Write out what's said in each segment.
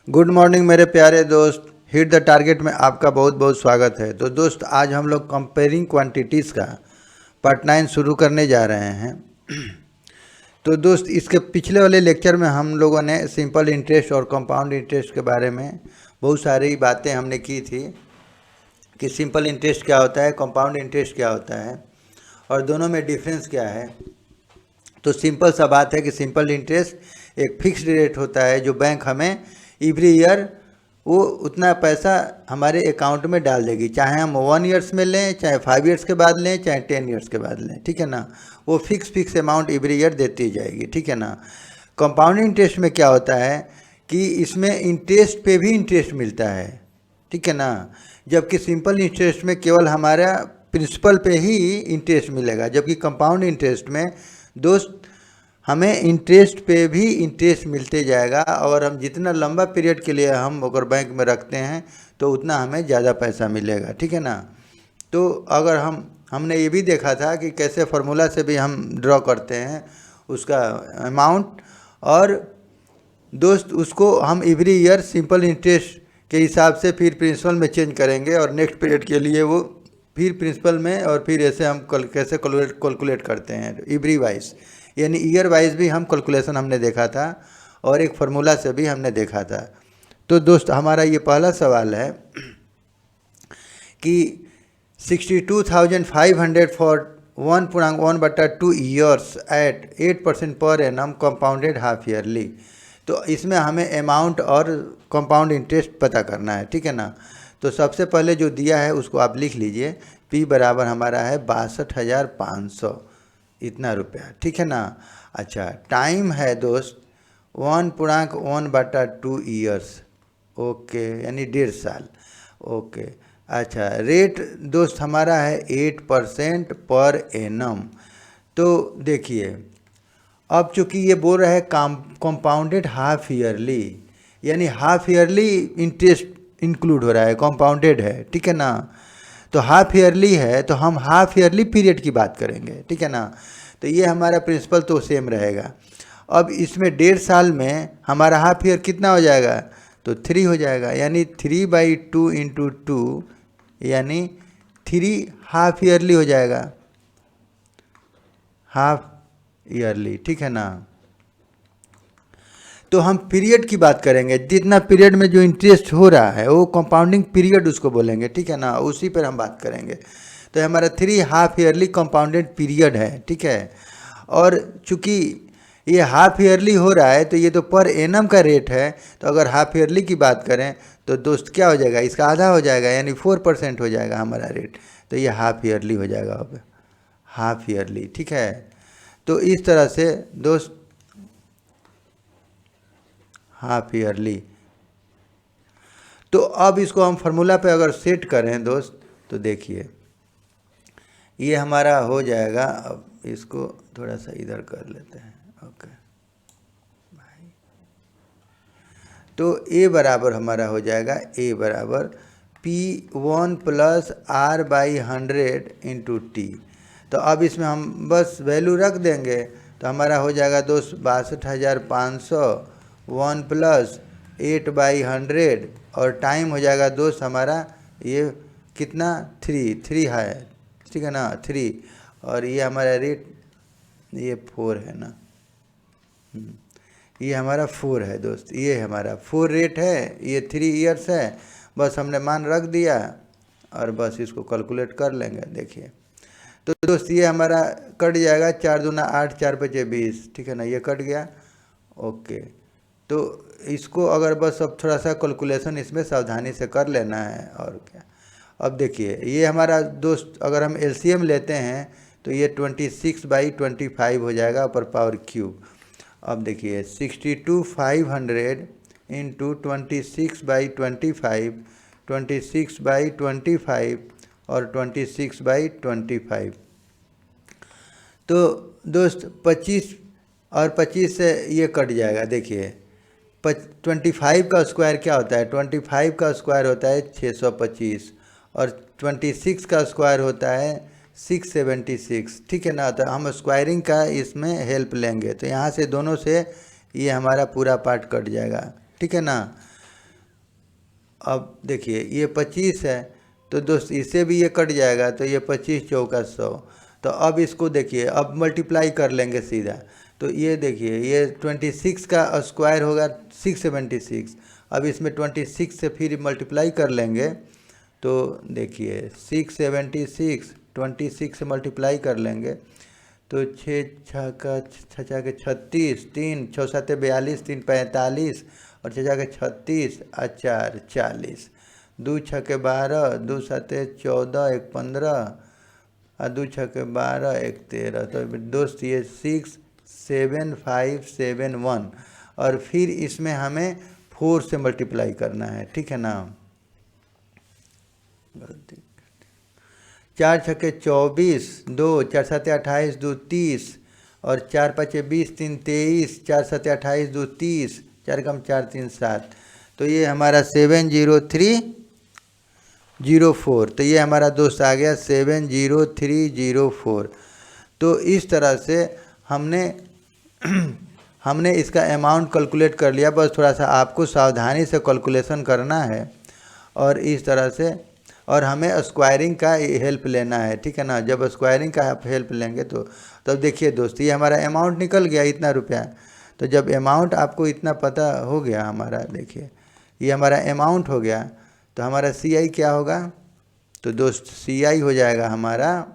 Good morning मेरे प्यारे दोस्त। हिट द टारगेट में आपका बहुत बहुत स्वागत है। तो दोस्त आज हम लोग कंपेयरिंग क्वांटिटीज़ का पार्ट 9 शुरू करने जा रहे हैं। तो दोस्त इसके पिछले वाले लेक्चर में हम लोगों ने सिंपल इंटरेस्ट और कंपाउंड इंटरेस्ट के बारे में बहुत सारी बातें हमने की थी कि सिंपल इंटरेस्ट क्या होता है, कंपाउंड इंटरेस्ट क्या होता है और दोनों में डिफरेंस क्या है। तो सिंपल सा बात है कि सिंपल इंटरेस्ट एक फिक्स्ड रेट होता है जो बैंक हमें एवरी ईयर वो उतना पैसा हमारे अकाउंट में डाल देगी, चाहे हम 1 ईयर्स में लें, चाहे 5 ईयर्स के बाद लें, चाहे 10 ईयर्स के बाद लें। ठीक है ना, वो फिक्स अमाउंट एवरी ईयर देती जाएगी। ठीक है ना। कंपाउंडिंग इंटरेस्ट में क्या होता है कि इसमें इंटरेस्ट पे भी इंटरेस्ट मिलता है। ठीक है ना, जबकि सिंपल इंटरेस्ट में केवल हमारा प्रिंसिपल पे ही इंटरेस्ट मिलेगा, जबकि कंपाउंड इंटरेस्ट में दोस्त हमें इंटरेस्ट पे भी इंटरेस्ट मिलते जाएगा और हम जितना लंबा पीरियड के लिए हम अगर बैंक में रखते हैं तो उतना हमें ज़्यादा पैसा मिलेगा। ठीक है ना। तो अगर हमने ये भी देखा था कि कैसे फार्मूला से भी हम ड्रॉ करते हैं उसका अमाउंट, और दोस्त उसको हम एवरी ईयर सिंपल इंटरेस्ट के हिसाब से फिर प्रिंसिपल में चेंज करेंगे और नेक्स्ट पीरियड के लिए वो फिर प्रिंसिपल में, और फिर ऐसे हम कैसे कैलकुलेट करते हैं एवरी वाइज, यानी ईयर वाइज भी हम कैलकुलेशन हमने देखा था और एक फार्मूला से भी हमने देखा था। तो दोस्त हमारा ये पहला सवाल है कि 62,500 for 1.1/2 years eight 8% per annum compounded half yearly. तो इसमें हमें अमाउंट और कंपाउंड इंटरेस्ट पता करना है। ठीक है ना। तो सबसे पहले जो दिया है उसको आप लिख लीजिए। P बराबर हमारा है 62,500 इतना रुपया। ठीक है ना। अच्छा, टाइम है दोस्त 1.1/2 ईयर्स, ओके, यानी 1.5 साल। ओके, अच्छा, रेट दोस्त हमारा है 8% पर एनम। तो देखिए अब चूंकि ये बोल रहा है कंपाउंडेड हाफ ईयरली, यानी हाफ ईयरली इंटरेस्ट इंक्लूड हो रहा है, कंपाउंडेड है। ठीक है ना। तो हाफ ईयरली है तो हम हाफ ईयरली पीरियड की बात करेंगे। ठीक है ना। तो ये हमारा प्रिंसिपल तो सेम रहेगा। अब इसमें 1.5 साल में हमारा हाफ ईयर कितना हो जाएगा, तो 3 हो जाएगा, यानी 3/2 × 2 यानी 3 हाफ ईयरली हो जाएगा, हाफ ईयरली। ठीक है ना। तो हम पीरियड की बात करेंगे, जितना पीरियड में जो इंटरेस्ट हो रहा है वो कंपाउंडिंग पीरियड उसको बोलेंगे। ठीक है ना, उसी पर हम बात करेंगे। तो हमारा 3 हाफ ईयरली कंपाउंडेड पीरियड है। ठीक है। और चूंकि ये हाफ ईयरली हो रहा है तो ये तो पर एनम का रेट है, तो अगर हाफ ईयरली की बात करें तो दोस्त क्या हो जाएगा, इसका आधा हो जाएगा, यानी 4% हो जाएगा हमारा रेट। तो ये हाफ ईयरली हो जाएगा, अब हाफ ईयरली। ठीक है। तो इस तरह से दोस्त हाफ ईयरली। तो अब इसको हम फार्मूला पे अगर सेट करें दोस्त तो देखिए ये हमारा हो जाएगा। अब इसको थोड़ा सा इधर कर लेते हैं। ओके भाई, तो A बराबर हमारा हो जाएगा, A बराबर P1 + R/100 × T। तो अब इसमें हम बस वैल्यू रख देंगे तो हमारा हो जाएगा दोस्त 62,500 1 + 8/100, और टाइम हो जाएगा दोस्त हमारा ये कितना, 3 है। ठीक है ना, 3, और ये हमारा रेट ये 4 है ना, ये हमारा 4 है दोस्त, ये हमारा 4 रेट है, ये 3 ईयर्स है। बस हमने मान रख दिया और बस इसको कैलकुलेट कर लेंगे। देखिए तो दोस्त ये हमारा कट जाएगा, 4 दूना 8, 4 पचे 20। ठीक है ना, ये कट गया। ओके, तो इसको अगर बस अब थोड़ा सा कैलकुलेशन इसमें सावधानी से कर लेना है और क्या। अब देखिए ये हमारा दोस्त अगर हम एलसीएम लेते हैं तो ये 26/25 हो जाएगा पर पावर क्यूब। अब देखिए 62,500 × 26/25, 26/25 और 26/25। तो दोस्त 25 और 25 से ये कट जाएगा। देखिए 25 का स्क्वायर क्या होता है, 25 का स्क्वायर होता है 625, और 26 का स्क्वायर होता है 676। ठीक है ना। तो हम स्क्वायरिंग का इसमें हेल्प लेंगे, तो यहाँ से दोनों से ये हमारा पूरा पार्ट कट जाएगा। ठीक है ना। अब देखिए ये 25 है, तो दोस्त इससे भी ये कट जाएगा, तो ये 25 चौका 100। तो अब इसको देखिए, अब मल्टीप्लाई कर लेंगे सीधा। तो ये देखिए ये 26 का स्क्वायर होगा 676। अब इसमें 26 से फिर मल्टीप्लाई कर लेंगे, तो देखिए 676 26 से मल्टीप्लाई कर लेंगे, तो 6 छः का 36, 3 6 7 42, 3 45 और 6 के 36 और 4 40, 2 6 के 12, 2 7 14, 1 15 और 2 6 के 12, 1 13। तो दोस्त ये 6 7 5 7 1 और फिर इसमें हमें 4 से मल्टीप्लाई करना है, ठीक है ना। 4 छक्के 24, 2 4 7 28, 2 30 और 4 5 20, 3 23, 4 7 28, 2 30, 4 कम 4 3 7। तो ये हमारा 70304। तो ये हमारा दोस्त आ गया 70304। तो इस तरह से हमने इसका अमाउंट कैलकुलेट कर लिया। बस थोड़ा सा आपको सावधानी से कैलकुलेशन करना है और इस तरह से, और हमें स्क्वायरिंग का हेल्प लेना है, ठीक है ना। जब स्क्वायरिंग का आप हेल्प लेंगे तो तब देखिए दोस्त ये हमारा अमाउंट निकल गया इतना रुपया। तो जब अमाउंट आपको इतना पता हो गया हमारा, देखिए ये हमारा अमाउंट हो गया, तो हमारा CI क्या होगा, तो दोस्त CI हो जाएगा हमारा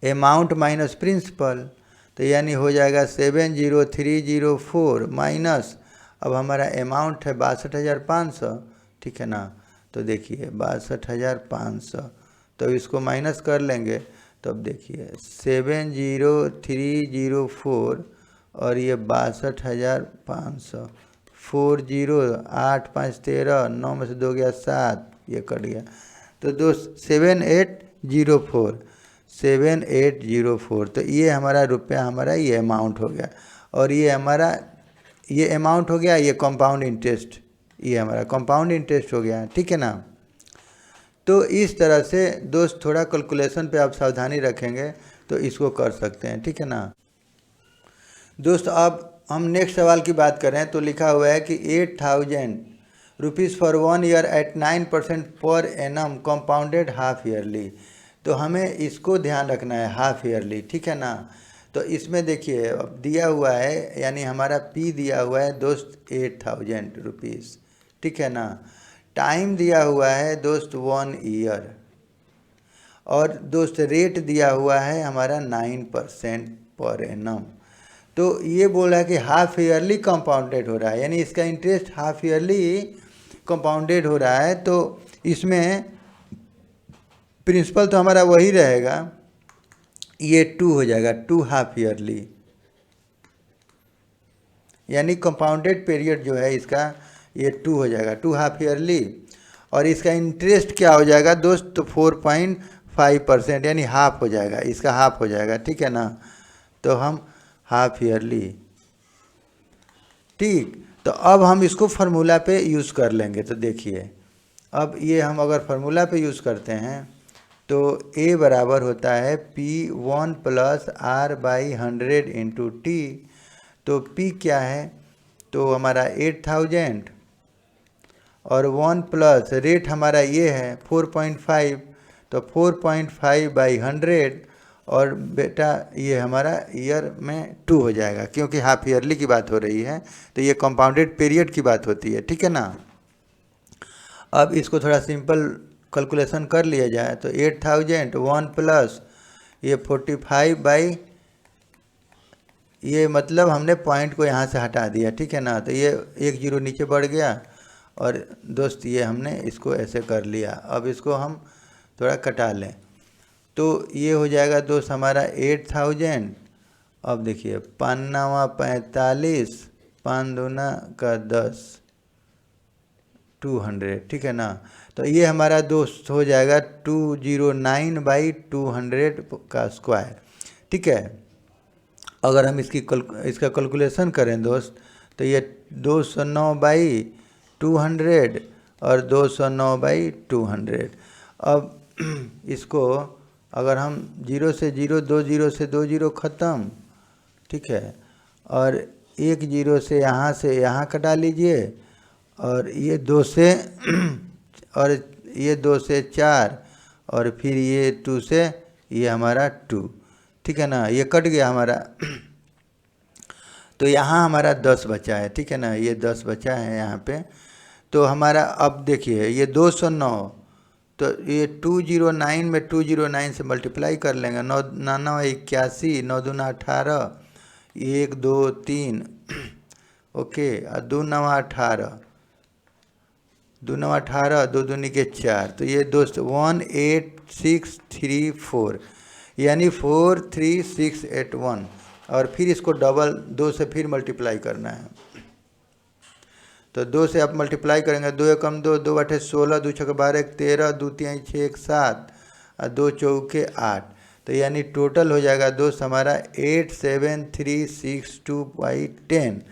अमाउंट माइनस प्रिंसिपल। तो यानी हो जाएगा 70304 माइनस, अब हमारा अमाउंट है 62,500, ठीक है ना। तो देखिए 62,500, तो इसको माइनस कर लेंगे, तो अब देखिए 70304 और ये 62,500, 40 8 5 13, 9 में से 2 गया 7, ये कट गया। तो दोस्त 7804। तो ये हमारा रुपया, हमारा ये अमाउंट हो गया। और ये हमारा ये अमाउंट हो गया, ये कंपाउंड इंटरेस्ट, ये हमारा कंपाउंड इंटरेस्ट हो गया, ठीक है ना। तो इस तरह से दोस्त थोड़ा कैलकुलेशन पे आप सावधानी रखेंगे तो इसको कर सकते हैं, ठीक है ना। दोस्त अब हम नेक्स्ट सवाल की बात करें तो लिखा हुआ है कि 8,000 rupees for 1 year eight 9% per annum compounded half yearly. तो हमें इसको ध्यान रखना है, हाफ ईयरली, ठीक है ना। तो इसमें देखिए अब दिया हुआ है, यानी हमारा P दिया हुआ है दोस्त 8,000 रुपीज़, ठीक है ना। टाइम दिया हुआ है दोस्त 1 ईयर, और दोस्त रेट दिया हुआ है हमारा 9% पर एनम। तो ये बोला है कि हाफ ईयरली कंपाउंडेड हो रहा है, यानी इसका इंटरेस्ट हाफ ईयरली कंपाउंडेड हो रहा है। तो इसमें प्रिंसिपल तो हमारा वही रहेगा, ये 2 हो जाएगा, 2 हाफ ईयरली, यानी कंपाउंडेड पीरियड जो है इसका ये 2 हो जाएगा, 2 हाफ ईयरली। और इसका इंटरेस्ट क्या हो जाएगा दोस्त, तो 4.5%, यानी हाफ हो जाएगा, इसका हाफ हो जाएगा, ठीक है ना। तो हम हाफ ईयरली, ठीक। तो अब हम इसको फार्मूला पे यूज़ कर लेंगे। तो देखिए अब ये हम अगर फार्मूला पे यूज़ करते हैं तो A बराबर होता है P1 + R/100 × T। तो P क्या है, तो हमारा 8,000 और 1 प्लस रेट हमारा ये है 4.5, तो 4.5/100 और बेटा ये हमारा ईयर में 2 हो जाएगा, क्योंकि हाफ ईयरली की बात हो रही है तो ये कंपाउंडेड पीरियड की बात होती है, ठीक है ना। अब इसको थोड़ा सिंपल कैलकुलेशन कर लिया जाए तो 8,000 1 प्लस ये 45 ये मतलब हमने पॉइंट को यहाँ से हटा दिया, ठीक है ना। तो ये 1 0 नीचे बढ़ गया और दोस्त ये हमने इसको ऐसे कर लिया। अब इसको हम थोड़ा कटा लें तो ये हो जाएगा दोस्त हमारा 8,000। अब देखिए 5 9 45, 5 2 10, 200, ठीक है ना। तो ये हमारा दोस्त हो जाएगा 209/200 का स्क्वायर, ठीक है। अगर हम इसका कैलकुलेशन करें दोस्त तो ये 209/200 और 209/200। अब इसको अगर हम 0 से 0, 2 0 से 2 0 ख़त्म, ठीक है, और 1 0 से यहाँ कटा लीजिए और ये 2 से और ये 2 से 4 और फिर ये 2 से ये हमारा 2, ठीक है ना, ये कट गया हमारा। तो यहाँ हमारा 10 बचा है, ठीक है ना, ये 10 बचा है यहाँ पे। तो हमारा अब देखिए ये 209, तो ये 209 में 209 से मल्टीप्लाई कर लेंगे। 9 9 81, 9 दूना 18, 1 2 3 ओके, और 2 9 18, 2 9 18, 2 दूनी के 4, तो ये दोस्त 18634 यानी 43681, और फिर इसको डबल 2 से फिर मल्टीप्लाई करना है। तो 2 से आप मल्टीप्लाई करेंगे, 2 एकम 2, 2 8 16, 2 6 12, 13, 2 3 6 7 और 2 चौके 8, तो यानी टोटल हो जाएगा दोस्त हमारा 87362.10,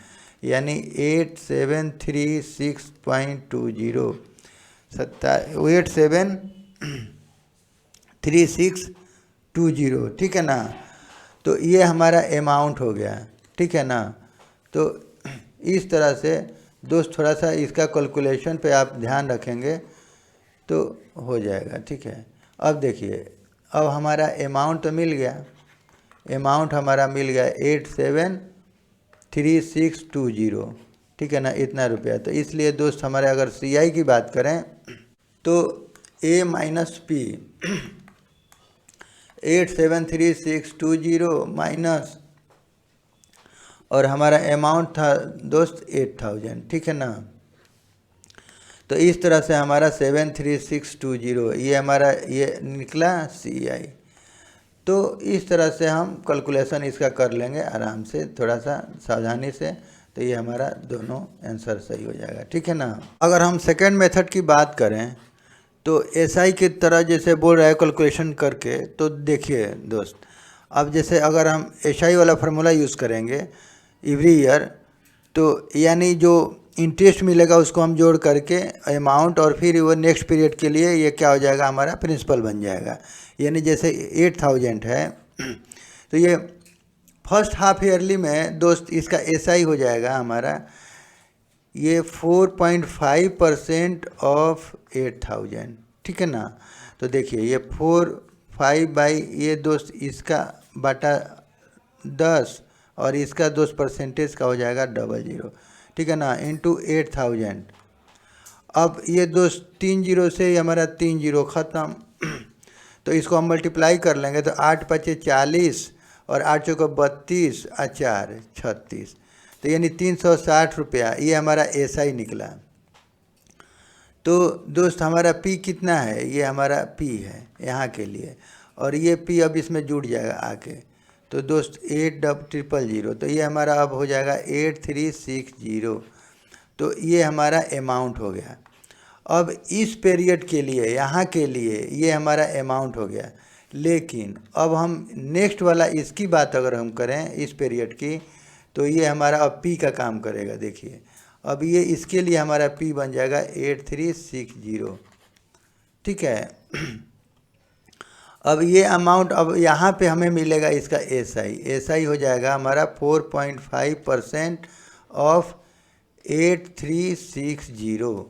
यानी 87362 87362, ठीक है ना। तो ये हमारा अमाउंट हो गया, ठीक है ना। तो इस तरह से दोस्त थोड़ा सा इसका कैलकुलेशन पे आप ध्यान रखेंगे तो हो जाएगा, ठीक है। अब देखिए, अब हमारा अमाउंट तो मिल गया, अमाउंट हमारा मिल गया 8736620, ठीक है ना, इतना रुपया। तो इसलिए दोस्त हमारे अगर CI की बात करें तो A माइनस पी 8736620 माइनस, और हमारा अमाउंट था दोस्त 8000, ठीक है ना। तो इस तरह से हमारा 73620 ये हमारा ये निकला CI। तो इस तरह से हम कैलकुलेशन इसका कर लेंगे आराम से, थोड़ा सा सावधानी से, तो ये हमारा दोनों आंसर सही हो जाएगा, ठीक है ना। अगर हम सेकंड मेथड की बात करें तो SI की तरह जैसे बोल रहा है कैलकुलेशन करके, तो देखिए दोस्त, अब जैसे अगर हम SI वाला फार्मूला यूज़ करेंगे एवरी ईयर, तो यानी जो इंटरेस्ट मिलेगा उसको हम जोड़ करके अमाउंट, और फिर वो नेक्स्ट पीरियड के लिए ये क्या हो जाएगा, हमारा प्रिंसिपल बन जाएगा। यानी जैसे 8000 है तो ये फर्स्ट हाफ ईयरली में दोस्त इसका SI हो जाएगा हमारा ये 4.5% ऑफ 8000, ठीक है ना। तो देखिए ये 4/5 बाई ये दोस्त इसका बटा 10, और इसका दोस्त परसेंटेज का हो जाएगा 00, ठीक है ना, इंटू 8000। अब ये दोस्त 3 0 से हमारा 3 0 ख़त्म। तो इसको हम मल्टीप्लाई कर लेंगे तो 8 5 40 और 8 चौका 32 और 4 36, तो यानी 360 रुपया ये हमारा SI निकला। तो दोस्त हमारा P कितना है, ये हमारा P है यहाँ के लिए, और ये P अब इसमें जुड़ जाएगा आके। तो दोस्त 8000, तो ये हमारा अब हो जाएगा 8360, तो ये हमारा अमाउंट हो गया। अब इस पीरियड के लिए यहाँ के लिए ये हमारा अमाउंट हो गया। लेकिन अब हम नेक्स्ट वाला इसकी बात अगर हम करें इस पीरियड की, तो ये हमारा अब P का काम करेगा। देखिए अब ये इसके लिए हमारा P बन जाएगा 8360, ठीक है। अब ये अमाउंट अब यहाँ पे हमें मिलेगा इसका SI हो जाएगा हमारा 4.5% ऑफ 8360,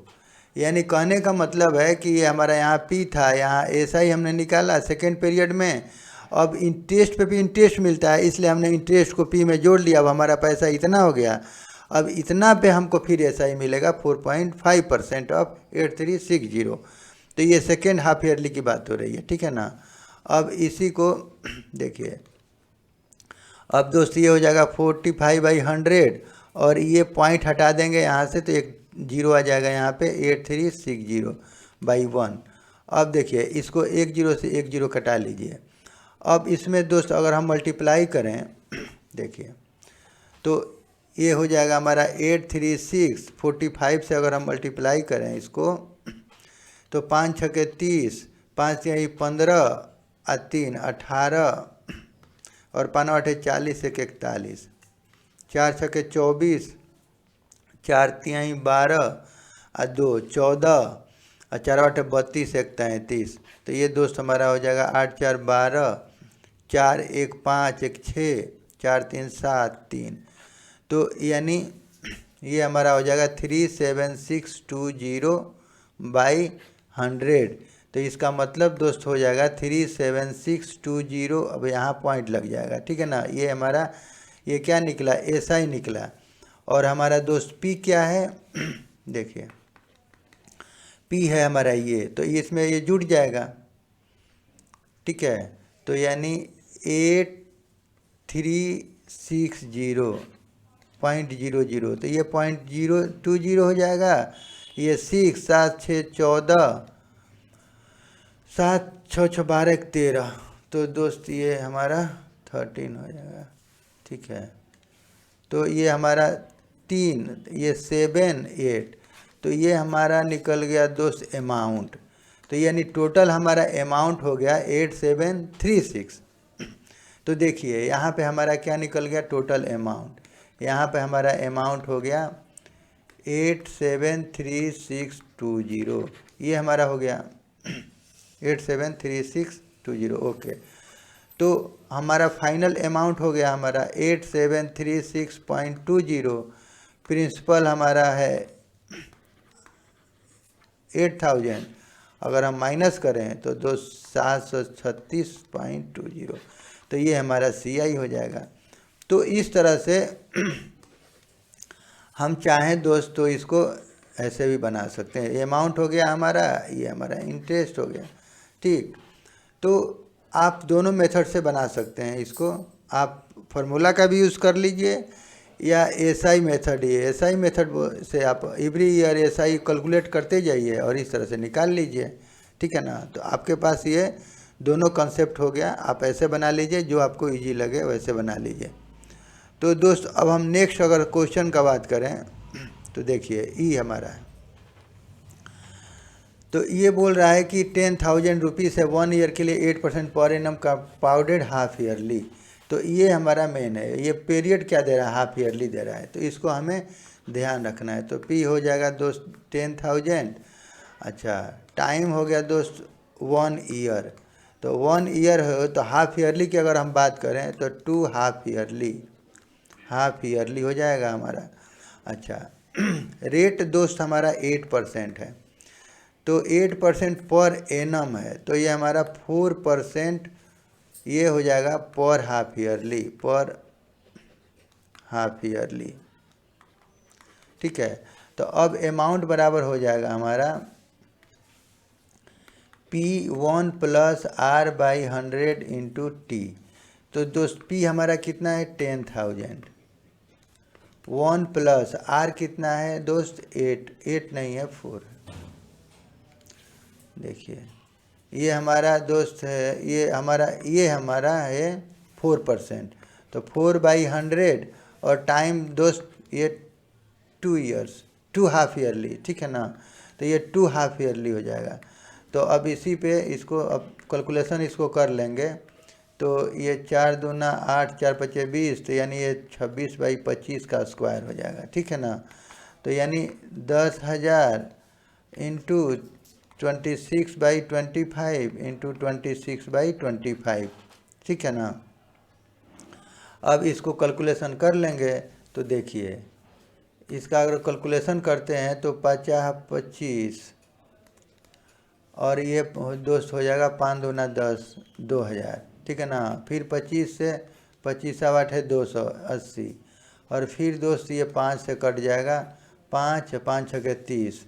यानी कहने का मतलब है कि ये हमारा यहाँ P था, यहाँ SI हमने निकाला सेकेंड पीरियड में। अब इंटरेस्ट पे भी इंटरेस्ट मिलता है, इसलिए हमने इंटरेस्ट को P में जोड़ लिया। अब हमारा पैसा इतना हो गया, अब इतना पे हमको फिर SI मिलेगा 4.5% ऑफ 8360। तो ये सेकेंड हाफ ईयरली की बात हो रही है, ठीक है ना। अब इसी को देखिए, अब दोस्त ये हो जाएगा 45/100, और ये पॉइंट हटा देंगे यहाँ से तो एक 0 आ जाएगा यहाँ पे 8360/1। अब देखिए इसको 1 0 से 1 0 कटा लीजिए। अब इसमें दोस्त अगर हम मल्टीप्लाई करें देखिए तो ये हो जाएगा हमारा 836, 45 से अगर हम मल्टीप्लाई करें इसको तो 5 6 के 30, 5 3 15 और 3 18, और 5 8 40 1 41, 4 6 के 24, 4 3 12 और 2 14, और 4 8 32 1 33। तो ये दोस्त हमारा हो जाएगा 8 4 12, 4 1 5 1 6, 4 3 7 3। तो यानी ये हमारा हो जाएगा 37620/100। तो इसका मतलब दोस्त हो जाएगा 37620। अब यहाँ पॉइंट लग जाएगा, ठीक है ना। ये हमारा ये क्या निकला, ऐसा ही निकला। और हमारा दोस्त पी क्या है देखिए पी है हमारा ये, तो इसमें ये जुड़ जाएगा, ठीक है। तो यानी 8360.00, तो ये 0.020 हो जाएगा। ये 6 7 6 14 7 6 6 12 13, तो दोस्त ये हमारा 13 हो जाएगा, ठीक है। तो ये हमारा 3, ये 7 8, तो ये हमारा निकल गया दोस्त अमाउंट। तो यानी टोटल हमारा अमाउंट हो गया 8736। तो देखिए यहाँ पे हमारा क्या निकल गया, टोटल अमाउंट। यहाँ पे हमारा अमाउंट हो गया 873620, ये हमारा हो गया 873620, ओके। तो हमारा फाइनल अमाउंट हो गया हमारा 8736.20। प्रिंसिपल हमारा है 8000, अगर हम माइनस करें तो 736.20, तो ये हमारा CI हो जाएगा। तो इस तरह से हम चाहें दोस्त तो इसको ऐसे भी बना सकते हैं। ये अमाउंट हो गया हमारा, ये हमारा इंटरेस्ट हो गया, ठीक। तो आप दोनों मेथड से बना सकते हैं इसको। आप फार्मूला का भी यूज़ कर लीजिए या SI मेथड, ये SI मेथड से आप एवरी ईयर SI कैलकुलेट करते जाइए और इस तरह से निकाल लीजिए, ठीक है ना। तो आपके पास ये दोनों कंसेप्ट हो गया। आप ऐसे बना लीजिए, जो आपको इजी लगे वैसे बना लीजिए। तो दोस्त अब हम नेक्स्ट अगर क्वेश्चन का बात करें तो देखिए ई हमारा है। तो ये बोल रहा है कि 10,000 रुपीज़ है 1 ईयर के लिए 8% per annum compounded half yearly. तो ये हमारा मेन है। ये पीरियड क्या दे रहा है, हाफ ईयरली दे रहा है, तो इसको हमें ध्यान रखना है। तो पी हो जाएगा दोस्त 10,000। अच्छा, टाइम हो गया दोस्त 1 ईयर। तो 1 ईयर हो तो हाफ ईयरली की अगर हम बात करें तो 2 हाफ ईयरली हो जाएगा हमारा। अच्छा रेट दोस्त हमारा 8% है, तो 8% पर एनम है, तो ये हमारा 4% ये हो जाएगा पर हाफ ईयरली, ठीक है। तो अब अमाउंट बराबर हो जाएगा हमारा P1 + R/100 × T। तो दोस्त P हमारा कितना है 10,000, 1 + R कितना है दोस्त 8 नहीं है 4। देखिए ये हमारा दोस्त है, ये हमारा है 4%। तो 4/100 और टाइम दोस्त ये 2 ईयर्स, 2 हाफ ईयरली, ठीक है ना। तो ये 2 हाफ ईयरली हो जाएगा। तो अब इसी पे इसको अब कैलकुलेशन इसको कर लेंगे। तो ये 4 दूना 8, 4 पचे 20, तो यानी ये 26/25 का स्क्वायर हो जाएगा, ठीक है ना। तो यानी 10,000 इंटू 26/25 इंटू 26/25, ठीक है ना। अब इसको कैलकुलेशन कर लेंगे तो देखिए इसका अगर कैलकुलेशन करते हैं तो 50 25 और ये दोस्त हो जाएगा 5 दूना 10, 2000, ठीक है ना। फिर 25 से 25 8 है 280, और फिर दोस्त ये 5 से कट जाएगा, 5 5 6 30।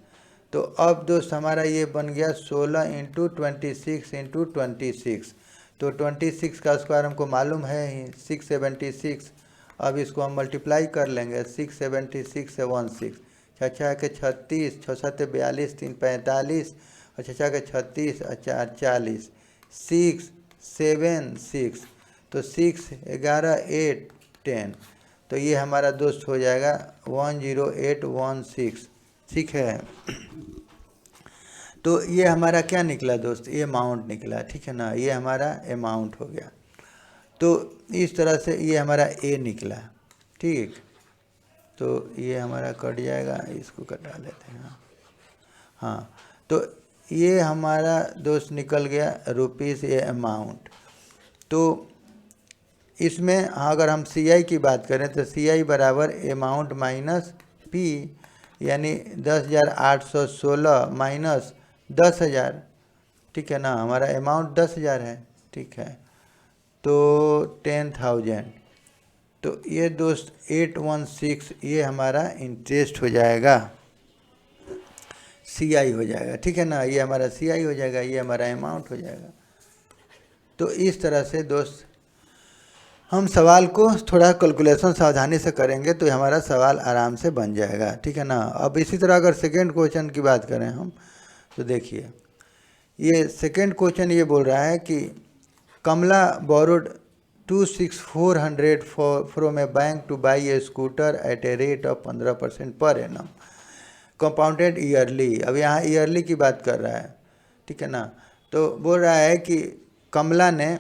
तो अब दोस्त हमारा ये बन गया 16 इंटू 26 इंटू 26। तो 26 का स्क्वायर हमको मालूम है ही 676। अब इसको हम मल्टीप्लाई कर लेंगे, 676 से 16, 6 के 36, 6 7 42, 3 45, और 6 के 36, 4 40, 6 7 6। तो 6 11 8 10। तो ये हमारा दोस्त हो जाएगा 10816, ठीक है। तो ये हमारा क्या निकला दोस्त, ये अमाउंट निकला, ठीक है ना। ये हमारा अमाउंट हो गया। तो इस तरह से ये हमारा ए निकला, ठीक। तो ये हमारा कट जाएगा, इसको कटा लेते हैं। हाँ, तो ये हमारा दोस्त निकल गया रुपीज़, ये अमाउंट। तो इसमें अगर हम CI की बात करें तो CI बराबर अमाउंट माइनस पी यानी 10,816 माइनस 10,000, ठीक है ना, हमारा अमाउंट 10,000 है, ठीक है, तो 10,000, तो ये दोस्त 816 ये हमारा इंटरेस्ट हो जाएगा, सीआई हो जाएगा, ठीक है ना, ये हमारा सीआई हो जाएगा, ये हमारा अमाउंट हो जाएगा। तो इस तरह से दोस्त हम सवाल को थोड़ा कैलकुलेशन सावधानी से करेंगे तो हमारा सवाल आराम से बन जाएगा, ठीक है ना। अब इसी तरह अगर सेकेंड क्वेश्चन की बात करें हम, तो देखिए ये सेकेंड क्वेश्चन ये बोल रहा है कि Kamala borrowed 26,400 from a bank to buy a scooter at a rate of 15% per annum compounded yearly. अब यहाँ ईयरली की बात कर रहा है, ठीक है ना। तो बोल रहा है कि कमला ने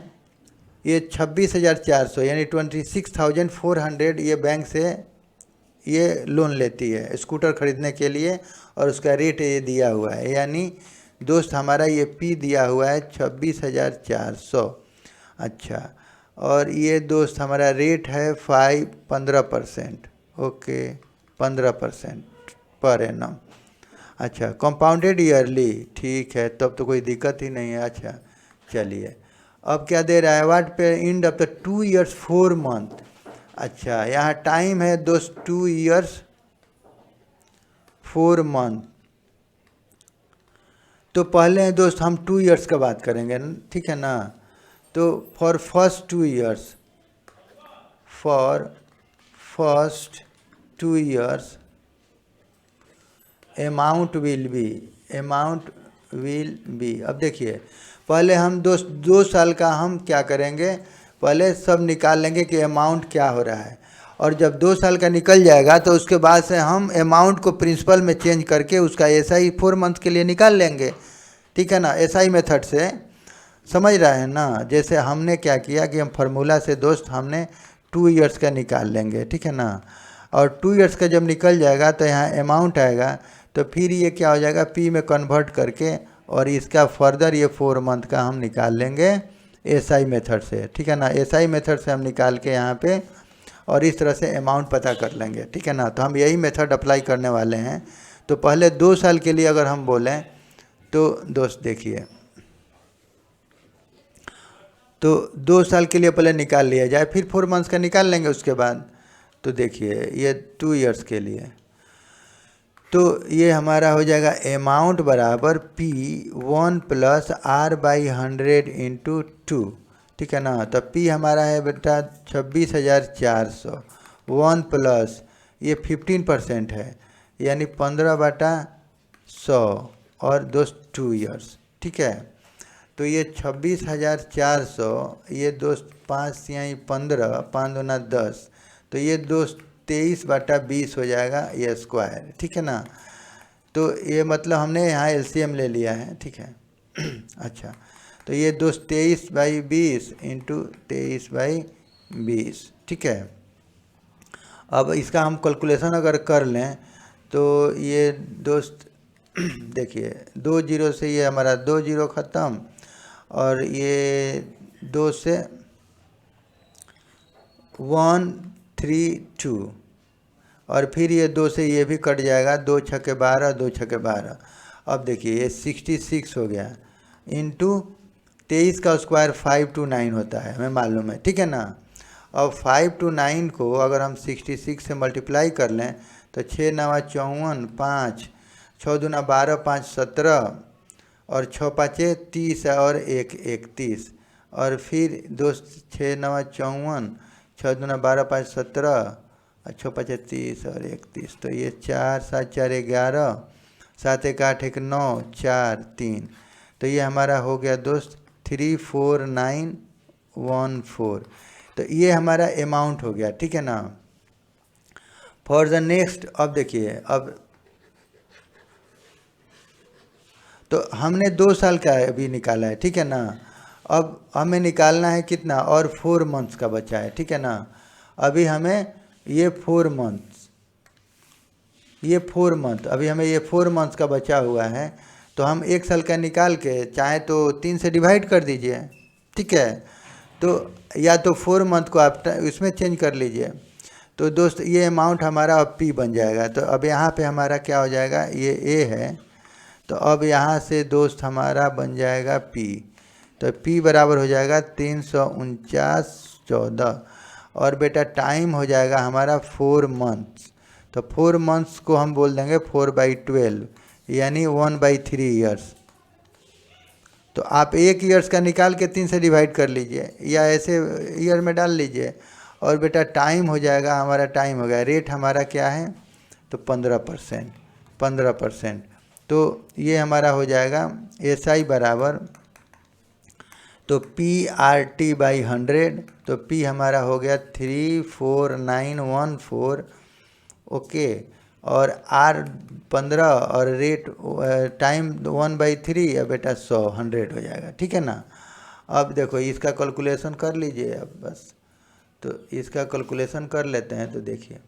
ये 26,400 यानी 26,400 ये बैंक से ये लोन लेती है स्कूटर ख़रीदने के लिए, और उसका रेट ये दिया हुआ है, यानी दोस्त हमारा ये पी दिया हुआ है 26,400। अच्छा, और ये दोस्त हमारा रेट है 15%, ओके 15% पर एनम। अच्छा, कंपाउंडेड ईयरली, ठीक है, तब तो कोई दिक्कत ही नहीं है। अच्छा चलिए, अब क्या दे रहा है, वाट पे end of the 2 years 4 month। अच्छा, यहाँ टाइम है दोस्त 2 years 4 month। तो पहले दोस्त हम 2 years का बात करेंगे, ठीक है ना। तो for first 2 years, for first 2 years amount will be. अब देखिए पहले हम दोस्त 2 साल का हम क्या करेंगे, पहले सब निकाल लेंगे कि अमाउंट क्या हो रहा है, और जब 2 साल का निकल जाएगा तो उसके बाद से हम अमाउंट को प्रिंसिपल में चेंज करके उसका एसआई 4 month के लिए निकाल लेंगे, ठीक है ना, एसआई मेथड से। समझ रहे हैं ना। जैसे हमने क्या किया कि हम फार्मूला से दोस्त हमने 2 years का निकाल लेंगे, ठीक है ना, और 2 years का जब निकल जाएगा तो यहाँ अमाउंट आएगा, तो फिर ये क्या हो जाएगा, पी में कन्वर्ट करके, और इसका फर्दर ये 4 month का हम निकाल लेंगे एसआई मेथड से, ठीक है ना। एसआई मेथड से हम निकाल के यहाँ पे और इस तरह से अमाउंट पता कर लेंगे, ठीक है ना। तो हम यही मेथड अप्लाई करने वाले हैं। तो पहले 2 साल के लिए अगर हम बोलें तो दोस्त देखिए, तो 2 साल के लिए पहले निकाल लिया जाए, फिर 4 months का निकाल लेंगे उसके बाद। तो देखिए ये 2 years के लिए, तो ये हमारा हो जाएगा अमाउंट बराबर P1 + R/100 × 2, ठीक है ना। तो P हमारा है बेटा 26,400, 1 प्लस ये 15% है यानी 15/100, और दोस्त 2 years, ठीक है। तो ये 26,400, ये दोस्त 5 × 15, 5 × 10, तो ये दोस्त 23/20 हो जाएगा ये स्क्वायर, ठीक है ना। तो ये मतलब हमने यहाँ एलसीएम ले लिया है, ठीक है। अच्छा, तो ये दोस्त 23/20 × 23/20, ठीक है। अब इसका हम कैलकुलेशन अगर कर लें तो ये दोस्त देखिए 2 0 से ये हमारा 2 0 ख़त्म, और ये 2 से 1 3 2, और फिर ये 2 से ये भी कट जाएगा, 2 × 6 = 12, 2 × 6 = 12। अब देखिए ये 66 हो गया, इंटू 23 का स्क्वायर 5 to 9 होता है, हमें मालूम है, ठीक है ना। अब 5 to 9 को अगर हम 66 से मल्टीप्लाई कर लें तो 6 × 9 = 54, 5 6 × 2 = 12, 5 17, और 6 × 5 = 30, और 1 31, और फिर दोस्त 6 × 9 = 54, 6 × 2 = 12, 5 17, और 6 × 5 = 30, और 31। तो ये 4 7 4 11, 7 1 8 1 9 4 3, तो ये हमारा हो गया दोस्त 34914। तो ये हमारा अमाउंट हो गया, ठीक है ना। फॉर द नेक्स्ट, अब देखिए, अब तो हमने 2 साल का अभी निकाला है, ठीक है ना। अब हमें निकालना है कितना, और 4 months का बचा है, ठीक है ना। अभी हमें ये 4 months, ये 4 month, अभी हमें ये 4 months का बचा हुआ है। तो हम 1 साल का निकाल के चाहे तो 3 से डिवाइड कर दीजिए, ठीक है। तो या तो 4 month को आप इसमें चेंज कर लीजिए। तो तो दोस्त ये अमाउंट हमारा अब P बन जाएगा। तो अब यहाँ पे हमारा क्या हो जाएगा, ये A है, तो अब यहाँ से दोस्त हमारा बन जाएगा P। तो P बराबर हो जाएगा 349.14 और बेटा टाइम हो जाएगा हमारा 4 मंथ्स। तो 4 मंथ्स को हम बोल देंगे 4/12 यानी 1/3 ईयर्स। तो आप 1 ईयर्स का निकाल के 3 से डिवाइड कर लीजिए या ऐसे ईयर में डाल लीजिए। और बेटा टाइम हो जाएगा हमारा, टाइम हो गया, रेट हमारा क्या है तो 15%। तो ये हमारा हो जाएगा SI बराबर, तो PRT/100, तो P हमारा हो गया 34914, ओके। और R 15 और रेट टाइम 1/3 या बेटा 100 हो जाएगा, ठीक है ना। अब देखो इसका कैलकुलेशन कर लीजिए अब बस। तो इसका कैलकुलेशन कर लेते हैं। तो देखिए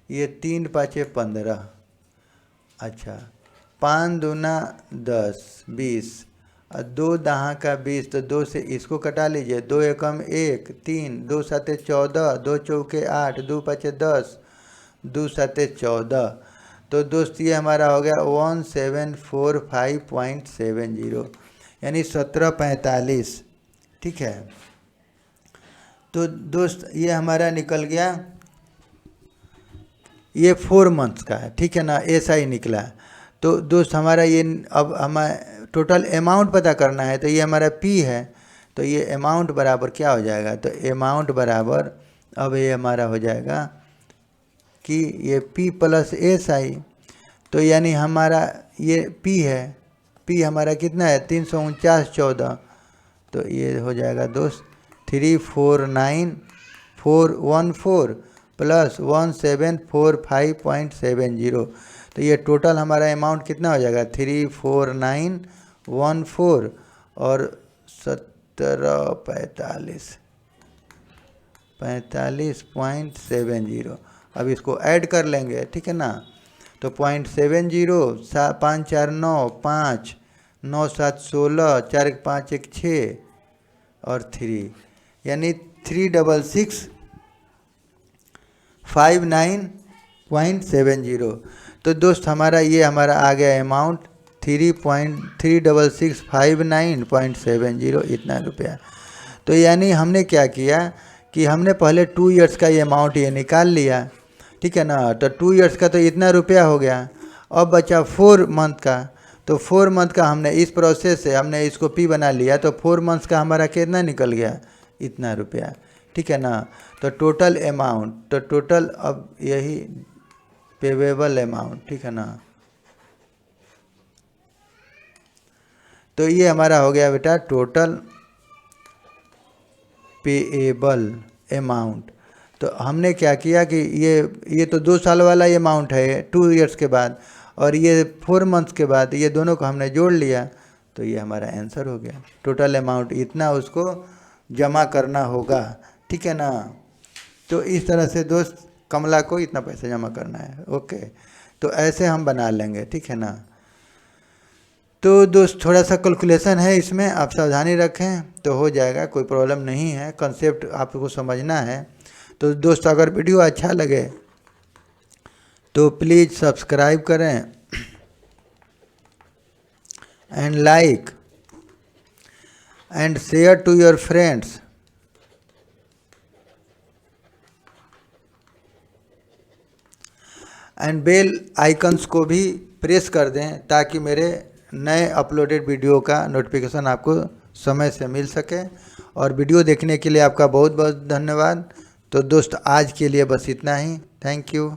ये 3 5 15, अच्छा 5 दूना 10 20 और 2 दहाँ का 20, तो 2 से इसको कटा लीजिए, 2 एकम 1 3, 2 7 14, 2 चौके 8, 2 5 10, 2 7 14। तो दोस्त ये हमारा हो गया 1745.70 यानी 1745, ठीक है। तो दोस्त ये हमारा निकल गया, ये 4 मंथ्स का है, ठीक है ना, ऐसा ही निकला। तो दोस्त हमारा ये अब हमें टोटल अमाउंट पता करना है। तो ये हमारा P है, तो ये अमाउंट बराबर क्या हो जाएगा, तो अमाउंट बराबर अब ये हमारा हो जाएगा कि ये P + SI। तो यानी हमारा ये P है, P हमारा कितना है 349.14। तो ये हो जाएगा दोस्त 349,414 + 1745.70। तो ये टोटल हमारा अमाउंट कितना हो जाएगा 34914 और 45.70। अब इसको ऐड कर लेंगे, ठीक है ना। तो 0.70 5 4 9 5 9 7 16 4 5 1 6 और 3 यानी 36659.70। तो दोस्त हमारा ये हमारा आ गया अमाउंट 36659.70 इतना रुपया। तो यानी हमने क्या किया कि हमने पहले 2 ईयर्स का ये अमाउंट ये निकाल लिया, ठीक है ना। तो 2 ईयर्स का तो इतना रुपया हो गया। अब बचा 4 मंथ का। तो 4 मंथ का हमने इस प्रोसेस से हमने इसको P बना लिया। तो 4 मंथ्स का हमारा कितना निकल गया, इतना रुपया, ठीक है ना। तो टोटल अमाउंट, तो टोटल अब यही पेवेबल अमाउंट, ठीक है ना। तो ये हमारा हो गया बेटा टोटल पेएबल अमाउंट। तो हमने क्या किया कि ये तो 2 साल वाला ये अमाउंट है 2 ईयर्स के बाद, और ये 4 मंथ्स के बाद, ये दोनों को हमने जोड़ लिया। तो ये हमारा आंसर हो गया, टोटल अमाउंट इतना उसको जमा करना होगा, ठीक है ना। तो इस तरह से दोस्त कमला को इतना पैसा जमा करना है, ओके। तो ऐसे हम बना लेंगे, ठीक है ना। तो दोस्त थोड़ा सा कैलकुलेशन है इसमें, आप सावधानी रखें तो हो जाएगा, कोई प्रॉब्लम नहीं है, कंसेप्ट आपको समझना है। तो दोस्त अगर वीडियो अच्छा लगे तो प्लीज़ सब्सक्राइब करें and like and share to your friends and bell icons को भी प्रेस कर दें ताकि मेरे नए अपलोडेड वीडियो का नोटिफिकेशन आपको समय से मिल सके। और वीडियो देखने के लिए आपका बहुत बहुत धन्यवाद। तो दोस्त आज के लिए बस इतना ही, थैंक यू।